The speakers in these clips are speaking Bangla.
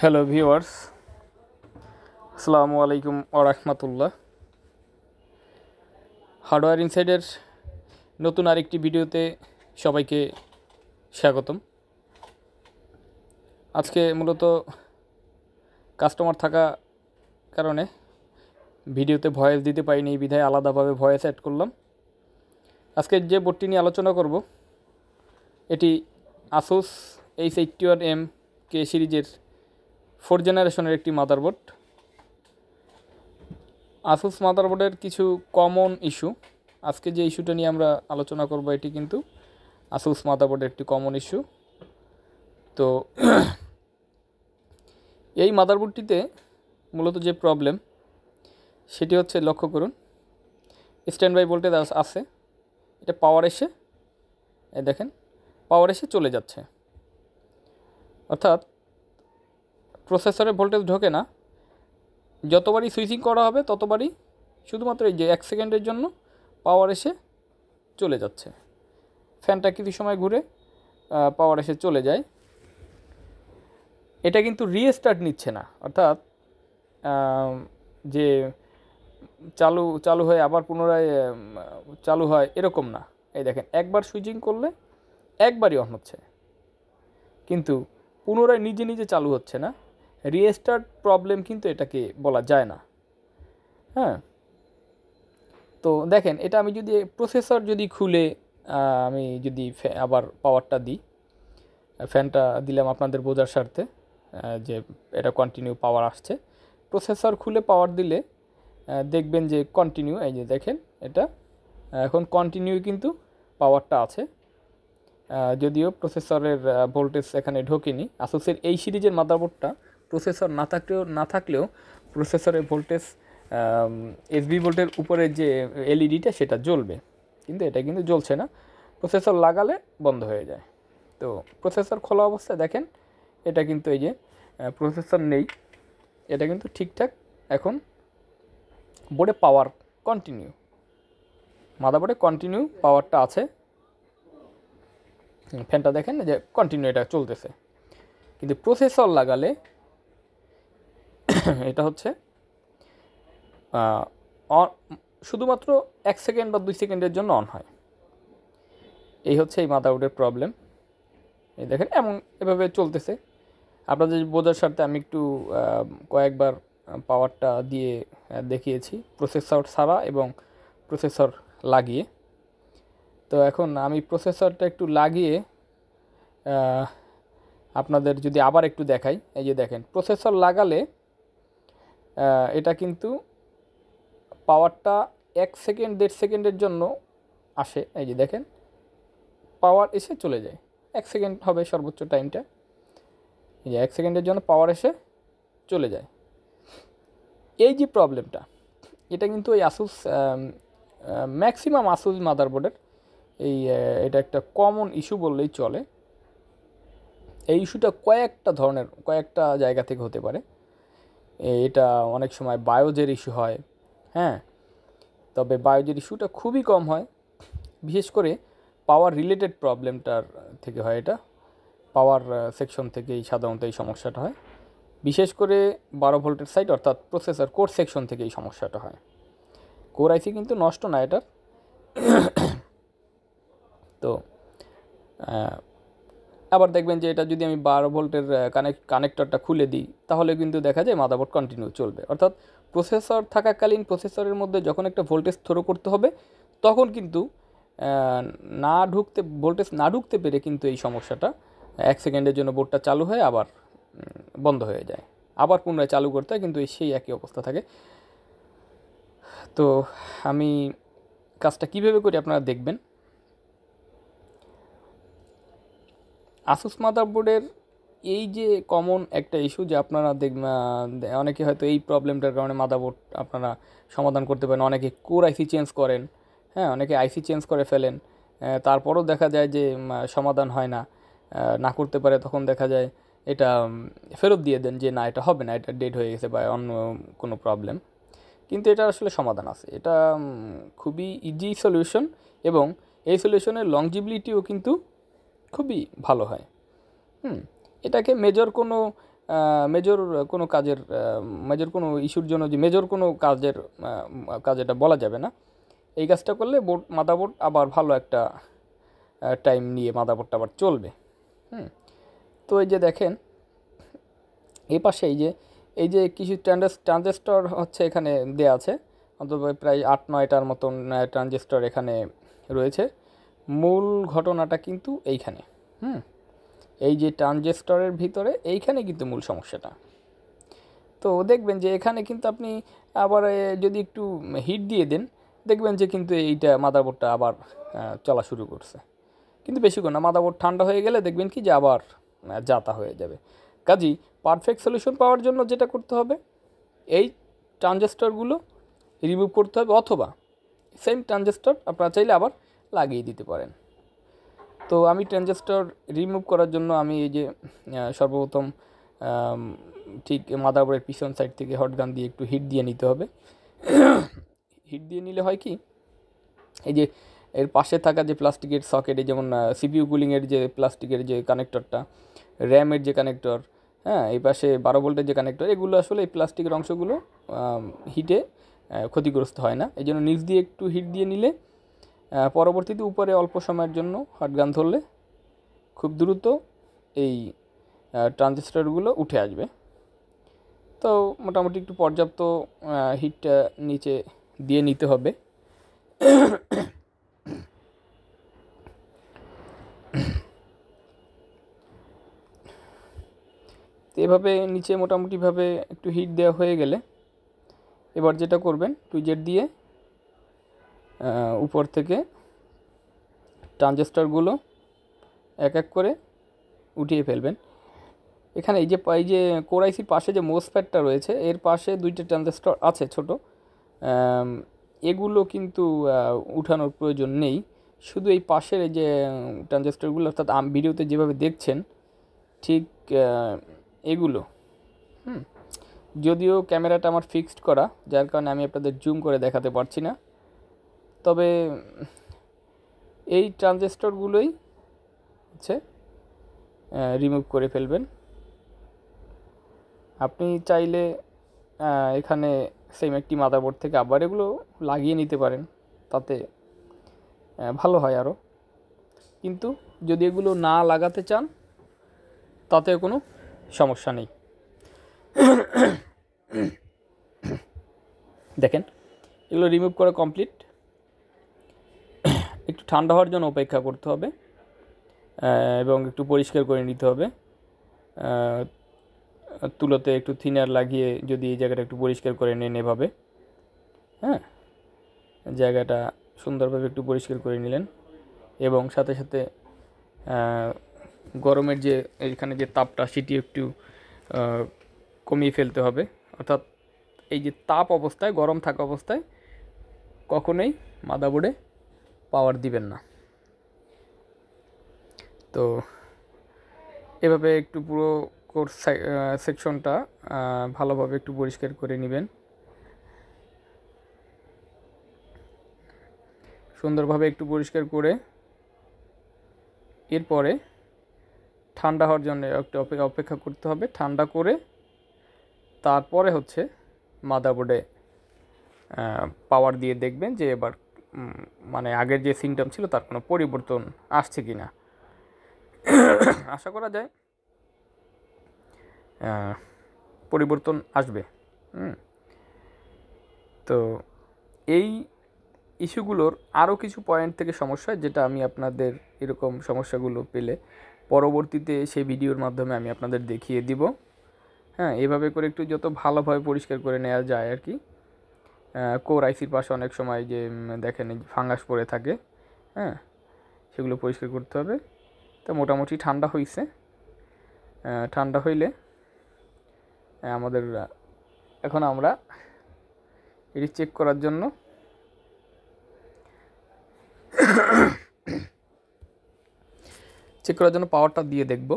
হ্যালো ভিউয়ার্স, আসসালামু আলাইকুম ওয়া রাহমাতুল্লাহ। হার্ডওয়্যার ইনসাইডের নতুন আরেকটি ভিডিওতে সবাইকে স্বাগতম। আজকে মূলত কাস্টমার থাকা কারণে ভিডিওতে ভয়েস দিতে পারিনি, এই বিধায় আলাদাভাবে ভয়েস অ্যাড করলাম। আজকে যে বোর্ডটি নিয়ে আলোচনা করব এটি আসুস H81M কে সিরিজের 4th জেনারেশনের একটি মাদারবোর্ড। আসুস মাদারবোর্ডের কিছু কমন ইস্যু, আজকে যে ইস্যুটা নিয়ে আমরা আলোচনা করব এটি কিন্তু আসুস মাদারবোর্ডের একটি কমন ইস্যু। তো এই মাদারবোর্ডটিতে মূলত যে প্রবলেম সেটি হচ্ছে, লক্ষ্য করুন, স্ট্যান্ড বাই ভোল্টেজ আছে, এটা পাওয়ার এসে দেখেন পাওয়ার এসে চলে যাচ্ছে, অর্থাৎ প্রসেসরে ভোল্টেজ ঢোকে না। যতবারই সুইচিং করা হবে ততবারই শুধুমাত্র এই যে 1 সেকেন্ডের জন্য পাওয়ার এসে চলে যাচ্ছে। ফ্যানটা কিছু সময় ঘুরে পাওয়ার এসে চলে যায়। এটা কিন্তু রিস্টার্ট নিচ্ছে না, অর্থাৎ যে চালু হয়ে আবার পুনরায় চালু হয় এরকম না। এই দেখেন, একবার সুইচিং করলে একবারই অন হচ্ছে, কিন্তু পুনরায় নিজে নিজে চালু হচ্ছে না। রিস্টার্ট প্রবলেম কিন্তু এটাকে বলা যায় না। হ্যাঁ, তো দেখেন, এটা আমি যদি প্রসেসর যদি খুলে আমি যদি আবার পাওয়ারটা দিই, ফ্যানটা দিলাম আপনাদের বোঝার স্বার্থে যে এটা কন্টিনিউ পাওয়ার আসছে। প্রসেসর খুলে পাওয়ার দিলে দেখবেন যে কন্টিনিউ, এই যে দেখেন এটা এখন কন্টিনিউ কিন্তু পাওয়ারটা আছে, যদিও প্রসেসরের ভোল্টেজ এখানে ঢোকেনি। আসুসের এই সিরিজের মাদারবোর্ডটা প্রসেসর না থাকলেও প্রসেসরের ভোল্টেজ এসবি ভোল্টের উপরে যে এলইডিটা সেটা জ্বলবে, কিন্তু এটা কিন্তু জ্বলছে না। প্রসেসর লাগালে বন্ধ হয়ে যায়। তো প্রসেসর খোলা অবস্থায় দেখেন এটা কিন্তু এই যে প্রসেসর নেই, এটা কিন্তু ঠিকঠাক এখন বোর্ডে পাওয়ার কন্টিনিউ, মাদারবোর্ডে কন্টিনিউ পাওয়ারটা আছে। ফ্যানটা দেখেন যে কন্টিনিউ এটা চলতেছে, কিন্তু প্রসেসর লাগালে এটা হচ্ছে শুধুমাত্র 1 সেকেন্ড বা 2 সেকেন্ডের জন্য অন হয়। এই হচ্ছে এই মাদারবোর্ডের প্রবলেম। এই দেখেন এভাবে চলতেছে। আপনাদের বোঝার স্বার্থে আমি একটু কয়েকবার পাওয়ারটা দিয়ে দেখিয়েছি, প্রসেসর ছাড়া এবং প্রসেসর লাগিয়ে। তো এখন আমি প্রসেসরটা একটু লাগিয়ে আপনাদের যদি আবার একটু দেখাই, এই যে দেখেন প্রসেসর লাগালে এটা কিন্তু পাওয়ারটা 1 সেকেন্ড 1.5 সেকেন্ডের জন্য আসে। এই যে দেখেন পাওয়ার এসে চলে যায়, 1 সেকেন্ড হবে সর্বোচ্চ টাইমটা। এই যে 1 সেকেন্ডের জন্য পাওয়ার এসে চলে যায়। এই যে প্রবলেমটা, এটা কিন্তু এই আসুস ম্যাক্সিমাম আসুস মাদারবোর্ডের এটা একটা কমন ইস্যু বললেই চলে। এই ইস্যুটা কয়েকটা জায়গা থেকে হতে পারে। এটা অনেক সময় বায়োজের ইস্যু হয়, হ্যাঁ, তবে বায়োজের ইস্যুটা খুবই কম হয়, বিশেষ করে পাওয়ার রিলেটেড প্রবলেমটার থেকে হয়। এটা পাওয়ার সেকশন থেকেই সাধারণত এই সমস্যাটা হয়, বিশেষ করে 12 ভোল্টের সাইড, অর্থাৎ প্রসেসর কোর সেকশন থেকে এই সমস্যাটা হয়। কোর আইসি কিন্তু নষ্ট না এটার। তো আবার দেখবেন যে এটা যদি আমি 12 ভোল্টের কানেক্টরটা খুলে দিই, তাহলে কিন্তু দেখা যায় মাদারবোর্ড কন্টিনিউ চলবে। অর্থাৎ প্রসেসর থাকাকালীন প্রসেসরের মধ্যে যখন একটা ভোল্টেজ থ্রো করতে হবে, তখন কিন্তু ভোল্টেজ না ঢুকতে পেরে কিন্তু এই সমস্যাটা 1 সেকেন্ডের জন্য বোর্ডটা চালু হয়ে আবার বন্ধ হয়ে যায়, আবার পুনরায় চালু করতে হয়, কিন্তু সেই একই অবস্থা থাকে। তো আমি কাজটা কীভাবে করি আপনারা দেখবেন। আসুস মাদারবোর্ডের এই যে কমন একটা ইস্যু, যে আপনারা অনেকে হয়তো এই প্রবলেমটার কারণে মাদারবোর্ড আপনারা সমাধান করতে পারেন। অনেকে কোর আইসি চেঞ্জ করেন, হ্যাঁ, অনেকে আইসি চেঞ্জ করে ফেলেন, তারপরও দেখা যায় যে সমাধান হয় না করতে পারে, তখন দেখা যায় এটা ফেরত দিয়ে দেন যে না, এটা হবে না, এটা ডেড হয়ে গেছে বা অন্য কোনো প্রবলেম। কিন্তু এটা আসলে সমাধান আছে, এটা খুবই ইজি সলিউশন, এবং এই সলিউশনের লংজিবিলিটিও কিন্তু খুবই ভালো হয়। এটাকে মেজর কোনো মেজর কোনো কাজের মেজর কোনো ইস্যুর জন্য যে মেজর কোনো কাজ এটা বলা যাবে না। এই কাজটা করলে মাদারবোর্ড আবার ভালো একটা টাইম নিয়ে মাদারবোর্ডটা আবার চলবে। তো এই যে দেখেন এই পাশে এই যে কিছু ট্রানজিস্টর হচ্ছে এখানে দেয়া আছে, অন্তত প্রায় 8-9টার মতন ট্রানজিস্টর এখানে রয়েছে। মূল ঘটনাটা কিন্তু এইখানে। এই যে ট্রানজিস্টরের ভিতরে এইখানে কিন্তু মূল সমস্যাটা। তো দেখবেন যে এখানে কিন্তু আপনি আবার যদি একটু হিট দিয়ে দেন, দেখবেন যে কিন্তু এইটা মাদারবোর্ডটা আবার চলা শুরু করছে। কিন্তু বেশিক্ষণ না, মাদারবোর্ড ঠান্ডা হয়ে গেলে দেখবেন কি যে আবার যাতা হয়ে যাবে। কাজেই পারফেক্ট সলিউশন পাওয়ার জন্য যেটা করতে হবে, এই ট্রানজিস্টরগুলো রিমুভ করতে হবে, অথবা সেম ট্রানজিস্টর আপনারা চাইলে আবার লাগিয়ে দিতে পারেন। তো আমি ট্রানজিস্টর রিমুভ করার জন্য আমি এই যে সর্বপ্রথম ঠিক মাদারবোর্ডের পিছন সাইড থেকে হটগান দিয়ে একটু হিট দিয়ে নিতে হবে। হিট দিয়ে নিলে হয় কি, এই যে এর পাশে থাকা যে প্লাস্টিকের সকেটে, যেমন সিপিইউ কুলিংয়ের যে প্লাস্টিকের যে কানেক্টরটা, র্যামের যে কানেক্টর, হ্যাঁ এই পাশে 12 ভোল্টের যে কানেক্টর, এগুলো আসলে এই প্লাস্টিকের অংশগুলো হিটে ক্ষতিগ্রস্ত হয় না। এই জন্য নিচ দিয়ে একটু হিট দিয়ে নিলে পরবর্তীতে উপরে অল্প সময়ের জন্য হটগান ধরলে খুব দ্রুত এই ট্রানজিস্টরগুলো উঠে আসবে। তো মোটামুটি একটু পর্যাপ্ত হিটটা নিচে দিয়ে নিতে হবে। তো এভাবে নিচে মোটামুটিভাবে একটু হিট দেওয়া হয়ে গেলে এবার যেটা করবেন, টুইজেট দিয়ে উপর থেকে ট্রানজিস্টরগুলো এক এক করে উঠিয়ে ফেলবেন। এখানে এই যে কোর আইসির পাশে যে মোসফেটটা রয়েছে, এর পাশে 2টা ট্রানজিস্টর আছে ছোট, এগুলো কিন্তু উঠানোর প্রয়োজন নেই। শুধু এই পাশের এই যে ট্রানজিস্টরগুলো, অর্থাৎ ভিডিওতে যেভাবে দেখছেন ঠিক এগুলো। যদিও ক্যামেরাটা আমার ফিক্সড করা, যার কারণে আমি আপনাদের জুম করে দেখাতে পারছি না, তবে এই ট্রানজিস্টরগুলোই হচ্ছে রিমুভ করে ফেলবেন। আপনি চাইলে এখানে সেম একটি মাদারবোর্ড থেকে আবার এগুলো লাগিয়ে নিতে পারেন, তাতে ভালো হয় আরও। কিন্তু যদি এগুলো না লাগাতে চান তাতে কোনো সমস্যা নেই। দেখেন এগুলো রিমুভ করা কমপ্লিট। একটু ঠান্ডা হওয়ার জন্য অপেক্ষা করতে হবে এবং একটু পরিষ্কার করে নিতে হবে। তুলোতে একটু থিনার লাগিয়ে যদি এই জায়গাটা একটু পরিষ্কার করে নেন এভাবে, হ্যাঁ জায়গাটা সুন্দরভাবে একটু পরিষ্কার করে নিলেন, এবং সাথে সাথে গরমের যে এখানে যে তাপটা সেটি একটু কমিয়ে ফেলতে হবে। অর্থাৎ এই যে তাপ অবস্থায়, গরম থাকা অবস্থায় কখনোই মাদারবোর্ডে পাওয়ার দিবেন না। তো এভাবে একটু পুরো কোর সেকশনটা ভালোভাবে একটু পরিষ্কার করে নেবেন, সুন্দরভাবে একটু পরিষ্কার করে এরপরে ঠান্ডা হওয়ার জন্য একটু অপেক্ষা করতে হবে। ঠান্ডা করে তারপরে হচ্ছে মাদারবোর্ডে পাওয়ার দিয়ে দেখবেন যে এবার মানে আগের যে সিমটম ছিল তার কোনো পরিবর্তন আসছে কি না। আশা করা যায় পরিবর্তন আসবে। তো এই ইস্যুগুলোর আরও কিছু পয়েন্ট থেকে সমস্যা, যেটা আমি আপনাদের এরকম সমস্যাগুলো পেলে পরবর্তীতে সেই ভিডিওর মাধ্যমে আমি আপনাদের দেখিয়ে দিব। হ্যাঁ এভাবে করে একটু যত ভালোভাবে পরিষ্কার করে নেওয়া যায় আর কি। কোর আইসির পাশে অনেক সময় যে দেখেন ফাঙ্গাস পড়ে থাকে, হ্যাঁ সেগুলো পরিষ্কার করতে হবে। তো মোটামুটি ঠান্ডা হয়েছে। ঠান্ডা হইলে আমাদের এখন আমরা এটি চেক করার জন্য পাওয়ারটা দিয়ে দেখব।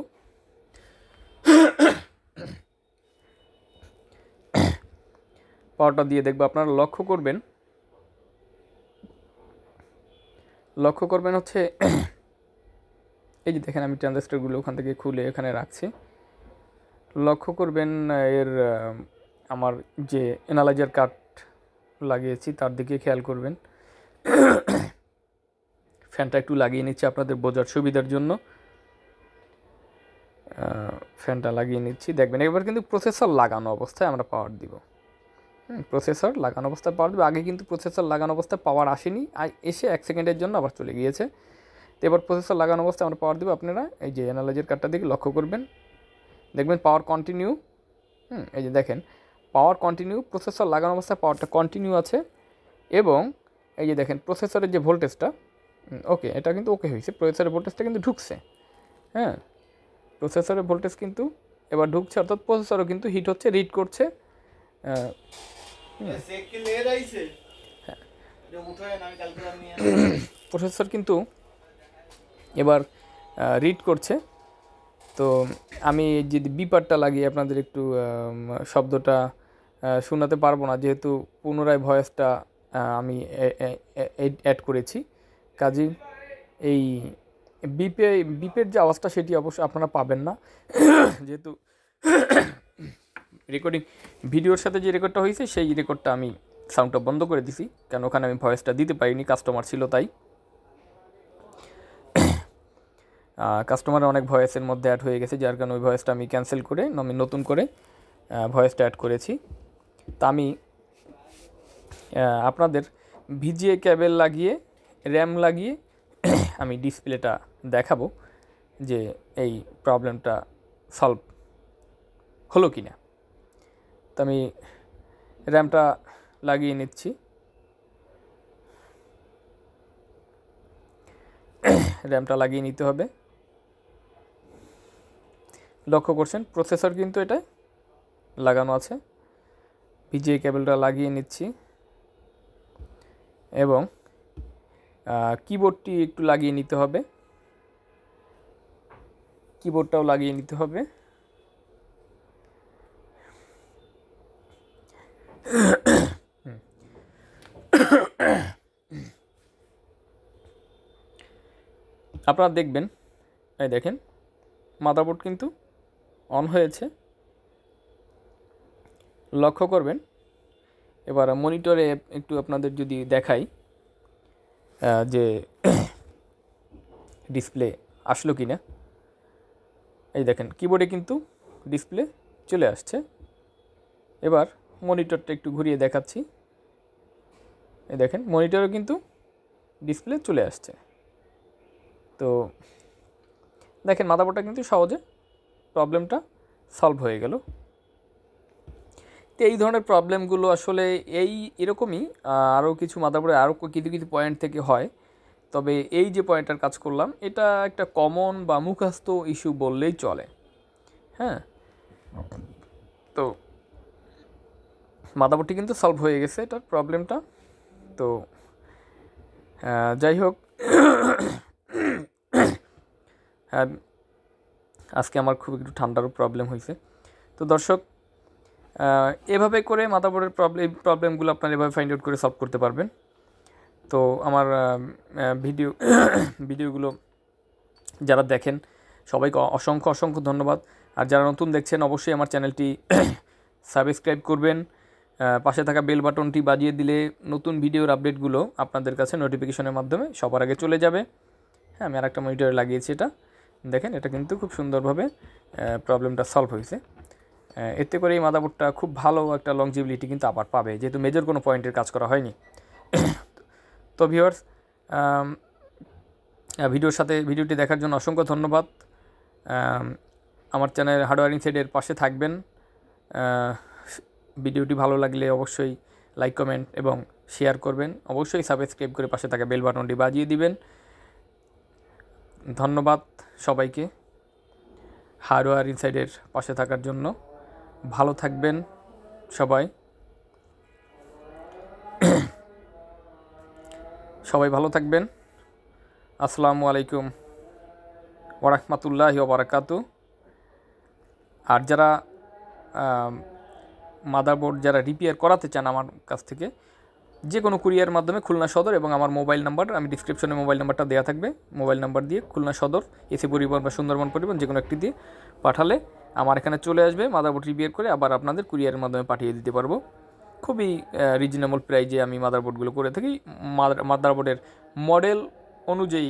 আপনারা লক্ষ্য করবেন হচ্ছে এই যে দেখেন আমি ট্রানজিস্টরগুলো ওখান থেকে খুলে এখানে রাখছি। লক্ষ্য করবেন এর আমার যে অ্যানালাইজার কাট লাগিয়েছি তার দিকে খেয়াল করবেন। ফ্যানটা একটু লাগিয়ে নিচ্ছি আপনাদের বোঝার সুবিধার জন্য। ফ্যানটা লাগিয়ে নিচ্ছি, দেখবেন এবার কিন্তু প্রসেসর লাগানো অবস্থায় আমরা পাওয়ার দিব। প্রসেসর লাগানো অবস্থায় পাওয়ার দেবে। আগে কিন্তু প্রসেসর লাগানো অবস্থায় পাওয়ার আসেনি, এসে 1 সেকেন্ডের জন্য আবার চলে গিয়েছে। তো এবার প্রসেসর লাগানো অবস্থায় আমরা পাওয়ার দেবো। আপনারা এই যে অ্যানালাইজার কার্ডটার দিকে লক্ষ্য করবেন, দেখবেন পাওয়ার কন্টিনিউ। এই যে দেখেন পাওয়ার কন্টিনিউ, প্রসেসর লাগানো অবস্থায় পাওয়ারটা কন্টিনিউ আছে। এবং এই যে দেখেন প্রসেসরের যে ভোল্টেজটা, ওকে, এটা কিন্তু ওকে হয়েছে, প্রসেসরের ভোল্টেজটা কিন্তু ঢুকছে। হ্যাঁ, প্রসেসরের ভোল্টেজ কিন্তু এবার ঢুকছে, অর্থাৎ প্রসেসরও কিন্তু হিট হচ্ছে, রিড করছে। প্রসেসর কিন্তু এবার রিড করছে। তো আমি যদি বিপারটা লাগিয়ে আপনাদের একটু শব্দটা শোনাতে পারবো না, যেহেতু পুনরায় ভয়েসটা আমি অ্যাড করেছি। কাজেই এই বিপের যে আওয়াজটা সেটি অবশ্যই আপনারা পাবেন না, যেহেতু রেকর্ডিং ভিডিওর সাথে যে রেকর্ডটা হয়েছে সেই রেকর্ডটা আমি সাউন্ডটা বন্ধ করে দিছি, কারণ ওখানে আমি ভয়েসটা দিতে পারিনি, কাস্টমার ছিল তাই। কাস্টমারের অনেক ভয়েসের মধ্যে অ্যাড হয়ে গেছে, যার কারণে ওই ভয়েসটা আমি ক্যান্সেল করে আমি নতুন করে ভয়েসটা অ্যাড করেছি। তা আমি আপনাদের ভিজিএ কেবল লাগিয়ে র্যাম লাগিয়ে আমি ডিসপ্লেটা দেখাবো যে এই প্রবলেমটা সলভ হলো কি না। তো আমি র্যামটা লাগিয়ে নিচ্ছি। র্যামটা লাগিয়ে নিতে হবে। লক্ষ্য করছেন প্রসেসর কিন্তু এটা লাগানো আছে। ভিজিএ কেবলটা লাগিয়ে নিচ্ছি এবং কিবোর্ডটি একটু লাগিয়ে নিতে হবে, কিবোর্ডটাও লাগিয়ে নিতে হবে। আপনারা দেখবেন, এই দেখেন মাদারবোর্ড কিন্তু অন হয়েছে। লক্ষ্য করবেন এবার মনিটরে একটু আপনাদের যদি দেখাই যে ডিসপ্লে আসলো কি না। এই দেখেন কিবোর্ডে কিন্তু ডিসপ্লে চলে আসছে। এবার মনিটরটা একটু ঘুরিয়ে দেখাচ্ছি। এই দেখেন মনিটরে কিন্তু ডিসপ্লে চলে আসছে। তো দেখেন মাদারবোর্ডটা কিন্তু সহজে প্রবলেমটা সলভ হয়ে গেল। তো এই ধরনের প্রবলেমগুলো আসলে এরকমই আরও কিছু মাদারবোর্ডে আরও কিছু কিছু পয়েন্ট থেকে হয়। তবে এই যে পয়েন্টটার কাজ করলাম এটা একটা কমন বা মুখস্থ ইস্যু বললেই চলে। হ্যাঁ, তো মাদারবোর্ডটি কিন্তু সলভ হয়ে গেছে এটার প্রবলেমটা। তো যাই হোক, হ্যাঁ আজকে আমার খুব একটু ঠান্ডারও প্রবলেম হয়েছে। তো দর্শক, এভাবে করে মাদারবোর্ডের প্রবলেমগুলো আপনারা এভাবে ফাইন্ড আউট করে সলভ করতে পারবেন। তো আমার ভিডিওগুলো যারা দেখেন সবাইকে অসংখ্য অসংখ্য ধন্যবাদ। আর যারা নতুন দেখছেন অবশ্যই আমার চ্যানেলটি সাবস্ক্রাইব করবেন, পাশে থাকা বেল বাটনটি বাজিয়ে দিলে নতুন ভিডিওর আপডেটগুলো আপনাদের কাছে নোটিফিকেশনের মাধ্যমে সবার আগে চলে যাবে। হ্যাঁ, আমি আরেকটা মনিটরে লাগিয়েছি, এটা দেখেন, এটা কিন্তু খুব সুন্দরভাবে প্রবলেমটা সলভ হয়েছে। এতে করে এই মাদারবোর্ডটা খুব ভালো একটা লংজিবিলিটি কিন্তু আবার পাবে, যেহেতু মেজর কোনো পয়েন্টের কাজ করা হয়নি। তো ভিউয়ার্স, ভিডিওটি দেখার জন্য অসংখ্য ধন্যবাদ। আমার চ্যানেল হার্ডওয়্যার ইনসাইডের পাশে থাকবেন। ভিডিওটি ভালো লাগলে অবশ্যই লাইক, কমেন্ট এবং শেয়ার করবেন। অবশ্যই সাবস্ক্রাইব করে পাশে থাকা বেল বাটনটি বাজিয়ে দিবেন। ধন্যবাদ সবাইকে হার্ডওয়্যার ইনসাইডের পাশে থাকার জন্য। ভালো থাকবেন সবাই, সবাই ভালো থাকবেন। আসসালামু আলাইকুম ওয়া রাহমাতুল্লাহি ওয়া বারাকাতুহু। আর যারা মাদারবোর্ড যারা রিপেয়ার করাতে চান আমার কাছ থেকে, যে কোনো কুরিয়ার মাধ্যমে খুলনা সদর এবং আমার মোবাইল নাম্বার, আমি ডিসক্রিপশনে মোবাইল নাম্বারটা দেওয়া থাকবে, মোবাইল নাম্বার দিয়ে খুলনা সদর, এসি পরিবহন বা সুন্দরবন পরিবহন যে কোনো একটি দিয়ে পাঠালে আমার এখানে চলে আসবে, মাদারবোর্ড রিপেয়ার করে আবার আপনাদের কুরিয়ারের মাধ্যমে পাঠিয়ে দিতে পারবো। খুবই রিজনেবল প্রাইজে আমি মাদারবোর্ডগুলো করে থাকি। মাদারবোর্ডের মডেল অনুযায়ী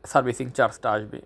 সার্ভিসিং চার্জটা আসবে।